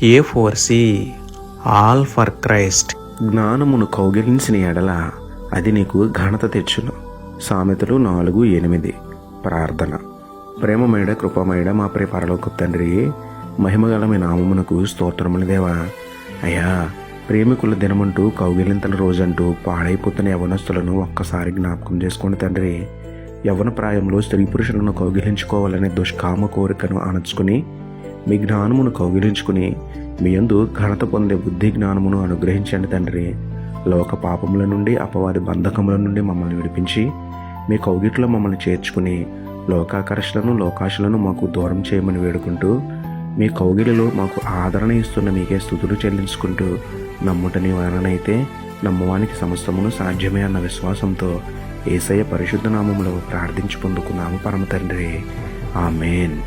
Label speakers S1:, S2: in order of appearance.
S1: A4C all for Christ. జ్ఞానమును కౌగిలించిన ఎడల అది నీకు ఘనత తెచ్చును. సామెతలు 4:8. ప్రార్థన. ప్రేమమేడ కృపమేడ మా ప్రియ పరలోకపు తండ్రి, మహిమగల మీ నామమునకు స్తోత్రములు దేవా. అయ్యా, ప్రేమికుల దినమంటూ కౌగిలింతల రోజంటూ పాడైపోతున్న యవనస్తులను ఒక్కసారి జ్ఞాపకం చేసుకోండి తండ్రి. యవ్వన ప్రాయంలో స్త్రీ పురుషులను కౌగిలించుకోవాలనే దుష్కామ కోరికను అణచుకుని మీ జ్ఞానమును కౌగిలించుకుని మీ యందు ఘనత పొందే బుద్ధి జ్ఞానమును అనుగ్రహించండి తండ్రి. లోక పాపముల నుండి అపవాది బంధకముల నుండి మమ్మల్ని విడిపించి మీ కౌగిట్లో మమ్మల్ని చేర్చుకుని లోకాకర్షలను లోకాశలను మాకు దూరం చేయమని వేడుకుంటూ మీ కౌగిలిలో మాకు ఆదరణ ఇస్తున్న మీకే స్తుతులు చెల్లించుకుంటూ నమ్ముటని వారనైతే నమ్మువానికి సమస్తమును సాధ్యమే అన్న విశ్వాసంతో యేసయ్య పరిశుద్ధ నామములో ప్రార్థించి పొందుకున్నాము పరమ తండ్రి. ఆమేన్.